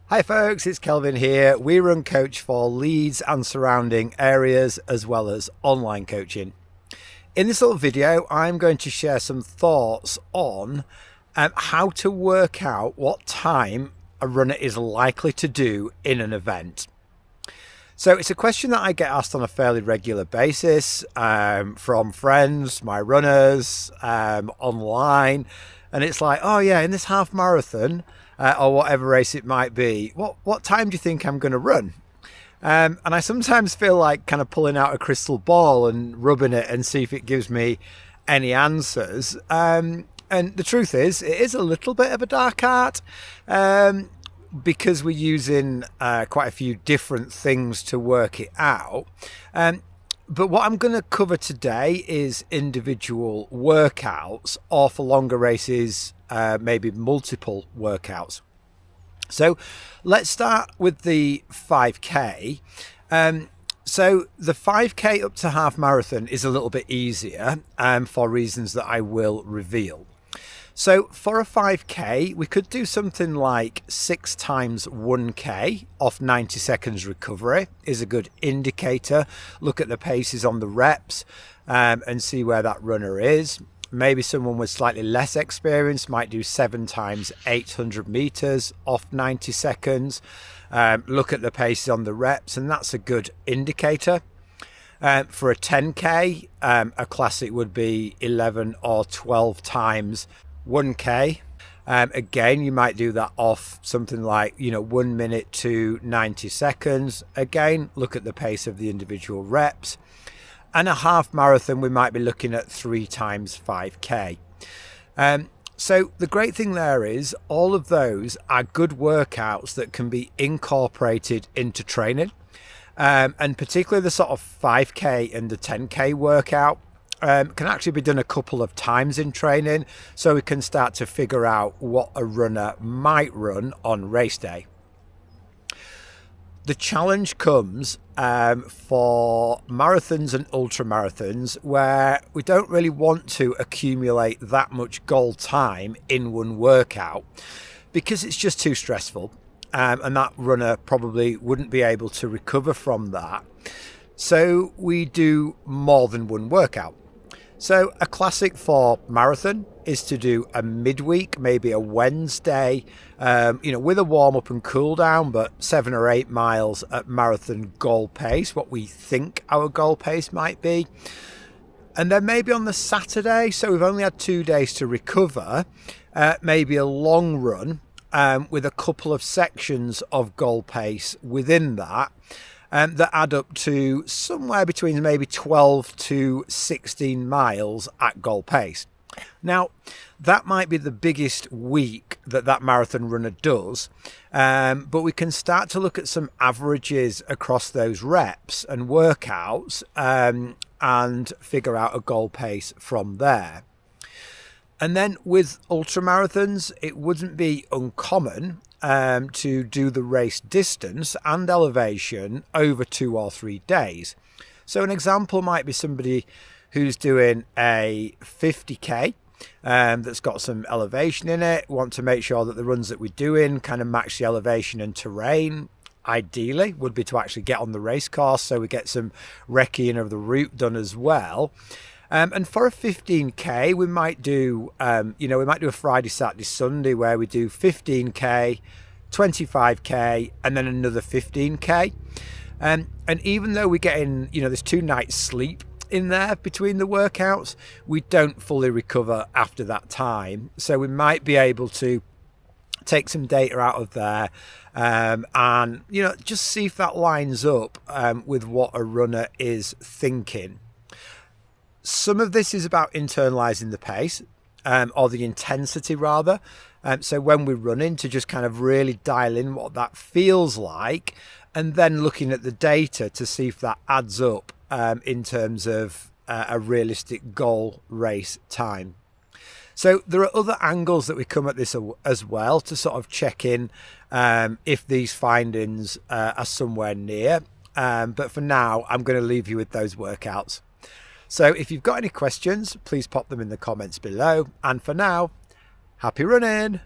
Hi folks, it's Kelvin here. We run coach for Leeds and surrounding areas as well as online coaching. In this little video, I'm going to share some thoughts on how to work out what time a runner is likely to do in an event. So it's a question that I get asked on a fairly regular basis from friends, my runners, online. And it's like, oh yeah, in this half marathon or whatever race it might be, what time do you think I'm going to run? And I sometimes feel like kind of pulling out a crystal ball and rubbing it and see if it gives me any answers. And the truth is, it is a little bit of a dark art because we're using quite a few different things to work it out. But what I'm going to cover today is individual workouts, or for longer races, maybe multiple workouts. So let's start with the 5K. So the 5K up to half marathon is a little bit easier for reasons that I will reveal. So for a 5K, we could do something like 6 times 1K off 90 seconds recovery is a good indicator. Look at the paces on the reps and see where that runner is. Maybe someone with slightly less experience might do 7 times 800 meters off 90 seconds. Look at the paces on the reps, and that's a good indicator. For a 10K, a classic would be 11 or 12 times 1K. Again, you might do that off something like 1 minute to 90 seconds. Again, look at the pace of the individual reps. And a half marathon, we might be looking at 3 times 5K. So the great thing there is all of those are good workouts that can be incorporated into training. And particularly the sort of 5K and the 10K workout can actually be done a couple of times in training, so we can start to figure out what a runner might run on race day. The challenge comes for marathons and ultra marathons where we don't really want to accumulate that much goal time in one workout because it's just too stressful, and that runner probably wouldn't be able to recover from that. So we do more than one workout. So a classic for marathon is to do a midweek, maybe a Wednesday, with a warm up and cool down, but 7 or 8 miles at marathon goal pace, what we think our goal pace might be. And then maybe on the Saturday, so we've only had 2 days to recover, maybe a long run with a couple of sections of goal pace within that. That add up to somewhere between maybe 12 to 16 miles at goal pace. Now, that might be the biggest week that marathon runner does, but we can start to look at some averages across those reps and workouts and figure out a goal pace from there. And then with ultra marathons, it wouldn't be uncommon to do the race distance and elevation over 2 or 3 days. So an example might be somebody who's doing a 50k that's got some elevation in it, want to make sure that the runs that we're doing kind of match the elevation and terrain. Ideally would be to actually get on the race course so we get some recceing of the route done as well. And for a 15k, we might do, a Friday, Saturday, Sunday where we do 15k, 25k, and then another 15k. And even though we're getting, there's 2 nights sleep in there between the workouts, we don't fully recover after that time. So we might be able to take some data out of there and, just see if that lines up with what a runner is thinking. Some of this is about internalizing the pace or the intensity rather. So when we're running, to just kind of really dial in what that feels like, and then looking at the data to see if that adds up in terms of a realistic goal race time. So there are other angles that we come at this as well to sort of check in if these findings are somewhere near. But for now, I'm going to leave you with those workouts. So if you've got any questions, please pop them in the comments below. And for now, happy running.